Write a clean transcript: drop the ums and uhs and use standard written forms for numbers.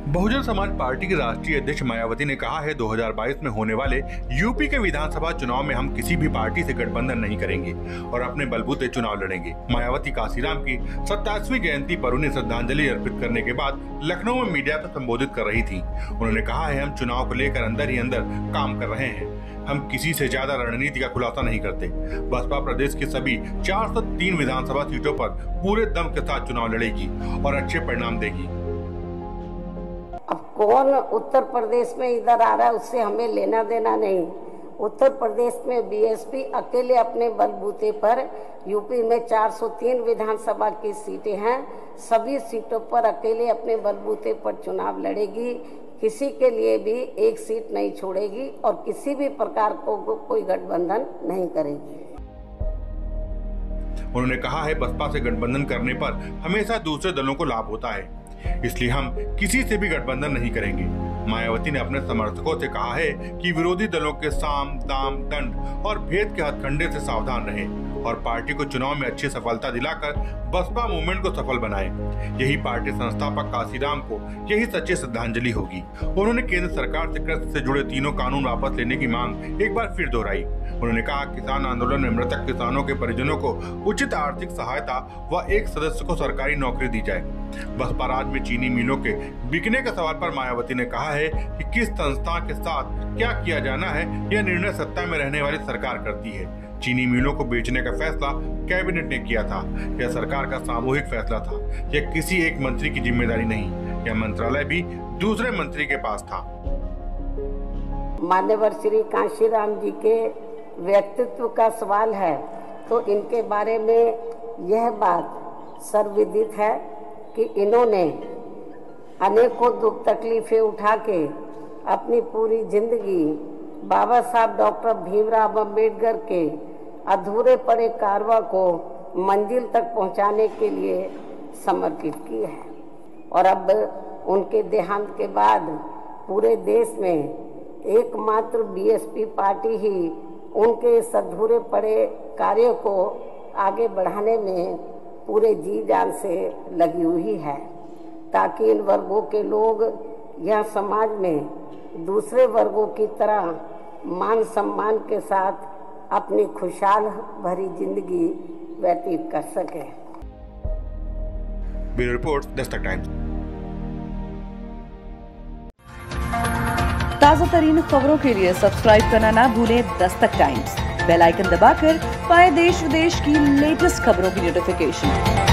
Bahujan Samaj party की राष्ट्रीय अध्यक्ष मायावती ने कहा है 2022 में होने वाले यूपी के विधानसभा चुनाव में हम किसी भी पार्टी से गठबंधन नहीं करेंगे और अपने बलबूते चुनाव लड़ेंगे। मायावती काशीराम की 27वीं जयंती पर उन्हें श्रद्धांजलि अर्पित करने के बाद लखनऊ में मीडिया को संबोधित कर रही थी। उन्होंने कहा है हम चुनाव को लेकर अंदर ही अंदर काम कर रहे हैं। हम किसी से ज्यादा रणनीति का खुलासा नहीं करते। बसपा प्रदेश की सभी 403 विधानसभा सीटों पर पूरे दम के साथ चुनाव लड़ेगी और अच्छे परिणाम देगी। अब कौन उत्तर प्रदेश में इधर आ रहा है उससे हमें लेना देना नहीं। उत्तर प्रदेश में बीएसपी अकेले अपने बलबूते पर, यूपी में 403 विधानसभा की सीटें हैं, सभी सीटों पर अकेले अपने बलबूते पर चुनाव लड़ेगी। किसी के लिए भी एक सीट नहीं छोड़ेगी और किसी भी प्रकार को कोई गठबंधन नहीं करेगी। उन्होंने कहा है बसपा से गठबंधन करने पर हमेशा दूसरे दलों को लाभ होता है, इसलिए हम किसी से भी गठबंधन नहीं करेंगे। मायावती ने अपने समर्थकों से कहा है कि विरोधी दलों के साम दाम दंड और भेद के हथकंडे से सावधान रहें और पार्टी को चुनाव में अच्छी सफलता दिलाकर बसपा मूवमेंट को सफल बनाए। यही पार्टी संस्थापक काशीराम को यही सच्ची श्रद्धांजलि होगी। उन्होंने केंद्र सरकार से कृषि से जुड़े तीनों कानून वापस लेने की मांग एक बार फिर दोहराई। उन्होंने कहा किसान आंदोलन में मृतक किसानों के परिजनों को उचित आर्थिक सहायता व एक सदस्य को सरकारी नौकरी दी जाए। बसपा राज में चीनी मिलों के बिकने के सवाल पर मायावती ने कहा है कि किस संस्था के साथ क्या किया जाना है यह निर्णय सत्ता में रहने वाली सरकार करती है। चीनी मिलों को बेचने का फैसला कैबिनेट ने किया था। यह सरकार का सामूहिक फैसला था। यह किसी एक मंत्री की जिम्मेदारी नहीं। यह मंत्रालय भी दूसरे मंत्री के पास था। मान्यवर श्री काशीराम जी के व्यक्तित्व का सवाल है तो इनके बारे में यह बात सर्वविदित है कि इन्होंने अनेकों दुख तकलीफें उठा के अपनी पूरी जिंदगी बाबा साहब डॉक्टर भीमराव अम्बेडकर के अधूरे पड़े कारवा को मंजिल तक पहुंचाने के लिए समर्पित की है। और अब उनके देहांत के बाद पूरे देश में एकमात्र बीएसपी पार्टी ही उनके इस अधूरे पड़े कार्य को आगे बढ़ाने में पूरे जी जान से लगी हुई है, ताकि इन वर्गों के लोग यह समाज में दूसरे वर्गों की तरह मान सम्मान के साथ अपनी खुशहाल भरी जिंदगी व्यतीत कर सके। Bureau report, Dastak times. ताजा तरीन खबरों के लिए सब्सक्राइब करना ना भूलें दस्तक टाइम्स। बेल आइकन दबाकर पाएं देश विदेश की लेटेस्ट खबरों की नोटिफिकेशन।